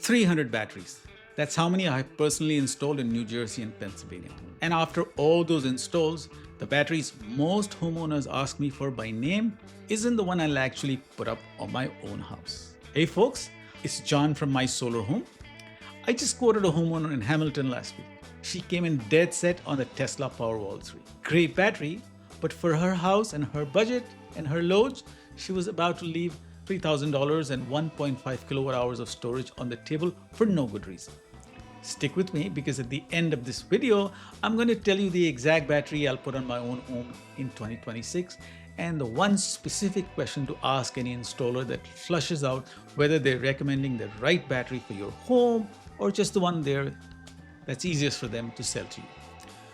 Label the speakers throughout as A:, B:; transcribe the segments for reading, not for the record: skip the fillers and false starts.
A: 300 batteries. That's how many I have personally installed in New Jersey and Pennsylvania. And after all those installs, the batteries most homeowners ask me for by name isn't the one I'll actually put up on my own house. Hey folks, it's John from My Solar Home. I just quoted a homeowner in Hamilton last week. She came in dead set on the Tesla Powerwall 3. Great battery, but for her house and her budget and her loads, she was about to leave $3,000 and 1.5 kilowatt hours of storage on the table for no good reason. Stick with me because at the end of this video, I'm going to tell you the exact battery I'll put on my own home in 2026 and the one specific question to ask any installer that flushes out whether they're recommending the right battery for your home or just the one that's easiest for them to sell to you.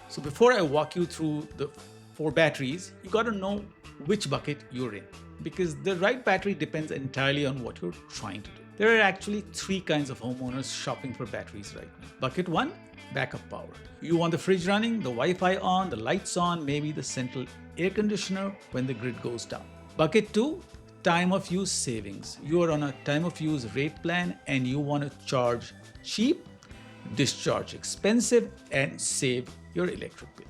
A: So before I walk you through the 4 batteries, you got to know which bucket you're in, because the right battery depends entirely on what you're trying to do. There are actually 3 kinds of homeowners shopping for batteries right now. Bucket 1, backup power. You want the fridge running, the Wi-Fi on, the lights on, maybe the central air conditioner when the grid goes down. Bucket 2, time of use savings. You are on a time of use rate plan and you want to charge cheap, discharge expensive, and save your electric bill.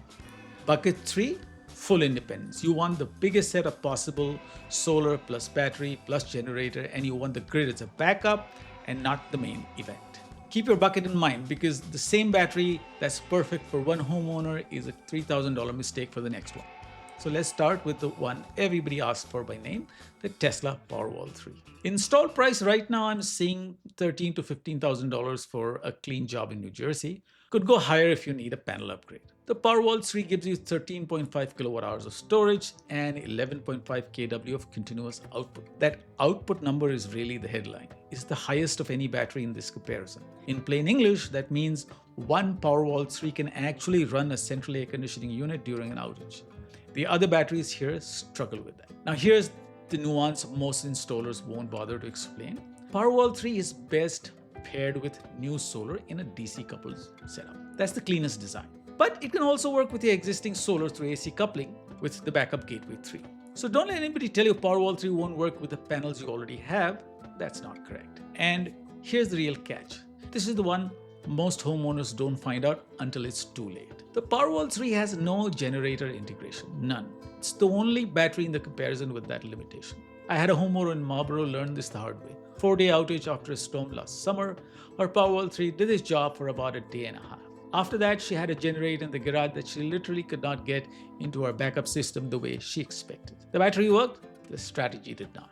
A: Bucket 3, full independence. You want the biggest setup possible, solar plus battery plus generator, and you want the grid as a backup and not the main event. Keep your bucket in mind because the same battery that's perfect for one homeowner is a $3,000 mistake for the next one. So let's start with the one everybody asked for by name, the Tesla Powerwall 3. Install price right now I'm seeing $13,000 to $15,000 for a clean job in New Jersey. Could go higher if you need a panel upgrade. The Powerwall 3 gives you 13.5 kilowatt hours of storage and 11.5 kW of continuous output. That output number is really the headline. It's the highest of any battery in this comparison. In plain English, that means one Powerwall 3 can actually run a central air conditioning unit during an outage. The other batteries here struggle with that. Now here's the nuance most installers won't bother to explain. Powerwall 3 is best paired with new solar in a DC coupled setup. That's the cleanest design. But it can also work with your existing solar through AC coupling with the backup Gateway 3. So don't let anybody tell you Powerwall 3 won't work with the panels you already have. That's not correct. And here's the real catch. This is the one most homeowners don't find out until it's too late. The Powerwall 3 has no generator integration, none. It's the only battery in the comparison with that limitation. I had a homeowner in Marlboro learn this the hard way. 4-day outage after a storm last summer. Her Powerwall 3 did its job for about a day and a half. After that, she had a generator in the garage that she literally could not get into her backup system the way she expected. The battery worked, the strategy did not.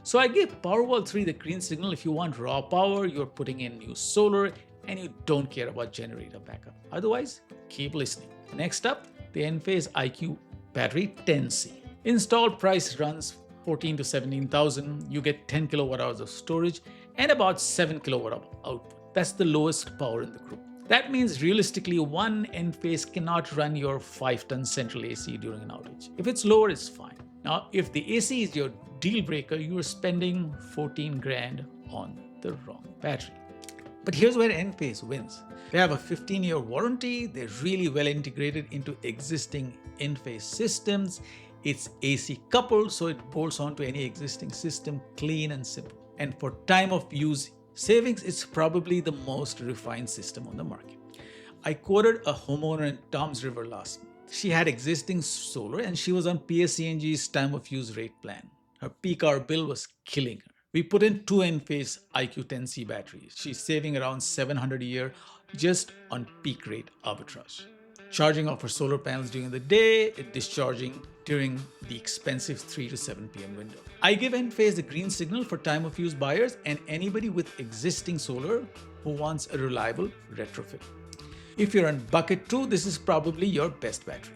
A: So I gave Powerwall 3 the green signal. If you want raw power, you're putting in new solar, and you don't care about generator backup. Otherwise, keep listening. Next up, the Enphase IQ Battery 10C. Install price runs $14,000 to $17,000. You get 10 kilowatt hours of storage and about 7 kilowatt of output. That's the lowest power in the group. That means realistically, one Enphase cannot run your 5-ton central AC during an outage. If it's lower, it's fine. Now, if the AC is your deal breaker, you're spending 14 grand on the wrong battery. But here's where Enphase wins. They have a 15-year warranty. They're really well integrated into existing Enphase systems. It's AC coupled, so it bolts onto any existing system, clean and simple. And for time of use savings, it's probably the most refined system on the market. I quoted a homeowner in Toms River last month. She had existing solar and she was on PSE&G's time of use rate plan. Her peak hour bill was killing her. We put in 2 Enphase IQ 10C batteries. She's saving around $700 a year just on peak rate arbitrage. Charging off her solar panels during the day, discharging during the expensive 3 to 7 p.m. window. I give Enphase the green signal for time of use buyers and anybody with existing solar who wants a reliable retrofit. If you're on bucket 2, this is probably your best battery.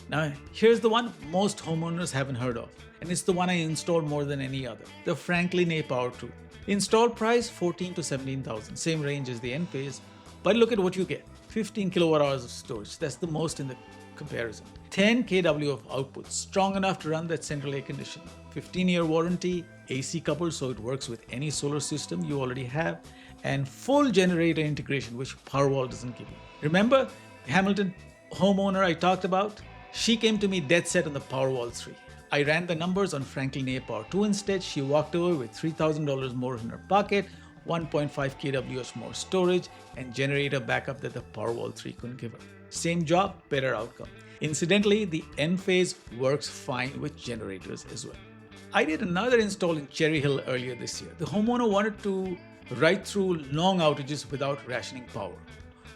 A: Now, here's the one most homeowners haven't heard of, and it's the one I installed more than any other, the Franklin aPower 2. Install price $14,000 to $17,000, same range as the Enphase, but look at what you get. 15 kilowatt hours of storage, that's the most in the comparison. 10 kW of output, strong enough to run that central air conditioner. 15-year warranty, AC coupled so it works with any solar system you already have, and full generator integration, which Powerwall doesn't give you. Remember the Hamilton homeowner I talked about? She came to me dead set on the Powerwall 3. I ran the numbers on Franklin aPower 2 instead. She walked away with $3,000 more in her pocket 1.5 kWh more storage, and generator backup that the Powerwall 3 couldn't give her. Same job, better outcome. Incidentally, the Enphase works fine with generators as well. I did another install in Cherry Hill earlier this year. The homeowner wanted to ride through long outages without rationing power.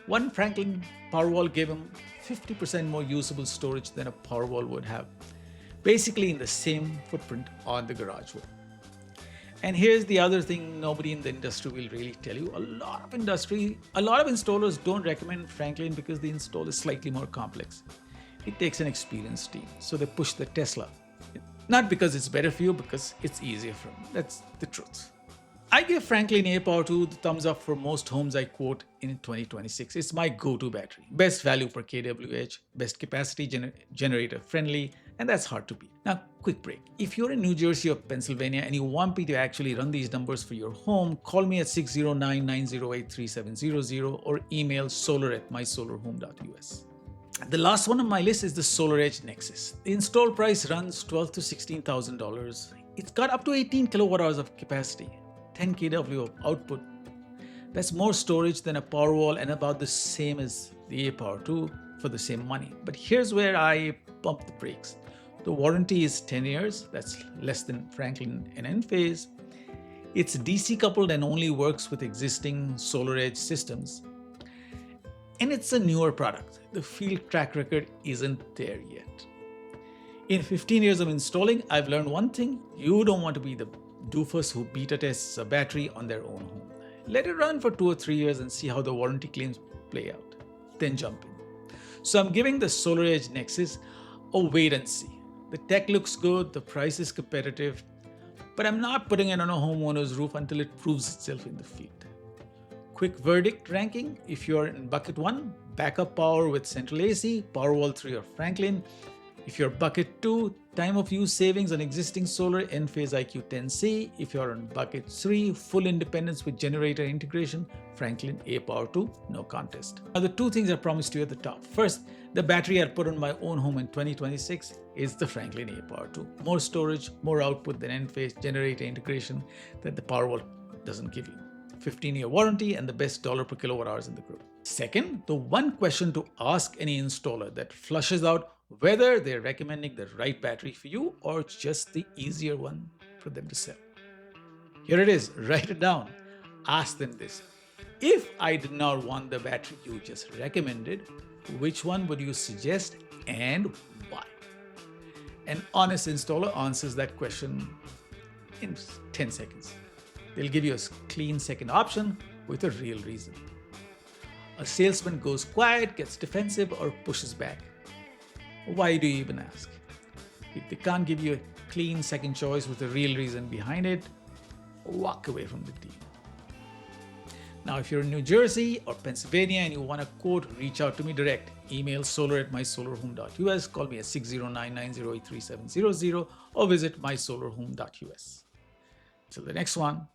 A: One Franklin Powerwall gave him 50% more usable storage than a Powerwall would have, basically in the same footprint on the garage wall. And here's the other thing nobody in the industry will really tell you. A lot of installers don't recommend Franklin because the install is slightly more complex. It takes an experienced team, so they push the Tesla. Not because it's better for you, because it's easier for them. That's the truth. I give Franklin aPower 2 the thumbs up for most homes I quote in 2026. It's my go-to battery. Best value per kWh, best capacity generator friendly, and that's hard to beat. Now, quick break. If you're in New Jersey or Pennsylvania and you want me to actually run these numbers for your home, call me at 609-908-3700 or email solar@mysolarhome.us. The last one on my list is the SolarEdge Nexis. The install price runs $12,000 to $16,000. It's got up to 18 kilowatt hours of capacity, 10 kW of output. That's more storage than a Powerwall and about the same as the aPower 2 for the same money. But here's where I pump the brakes. The warranty is 10 years. That's less than Franklin and Enphase. It's DC coupled and only works with existing SolarEdge systems. And it's a newer product. The field track record isn't there yet. In 15 years of installing, I've learned one thing. You don't want to be the doofus who beta tests a battery on their own home. Let it run for 2 or 3 years and see how the warranty claims play out. Then jump in. So I'm giving the SolarEdge Nexis a wait and see. The tech looks good, the price is competitive, but I'm not putting it on a homeowner's roof until it proves itself in the field. Quick verdict ranking: if you're in bucket 1, backup power with central AC, Powerwall 3 or Franklin. If you're bucket 2, time of use savings on existing solar, Enphase IQ 10C. If you're on bucket 3, full independence with generator integration, Franklin aPower 2, no contest. Now the two things I promised you at the top. First, the battery I'll put on my own home in 2026 is the Franklin aPower 2. More storage, more output than Enphase, generator integration that the Powerwall doesn't give you. 15-year warranty and the best dollar per kilowatt hours in the group. Second, the one question to ask any installer that flushes out whether they're recommending the right battery for you or just the easier one for them to sell. Here it is, write it down. Ask them this: if I did not want the battery you just recommended, which one would you suggest and why? An honest installer answers that question in 10 seconds. They'll give you a clean second option with a real reason. A salesman goes quiet, gets defensive, or pushes back. Why do you even ask? If they can't give you a clean second choice with a real reason behind it, walk away from the deal. Now, if you're in New Jersey or Pennsylvania and you want a quote, reach out to me direct. Email solar@mysolarhome.us, call me at 609-908-3700, or visit mysolarhome.us. Till the next one.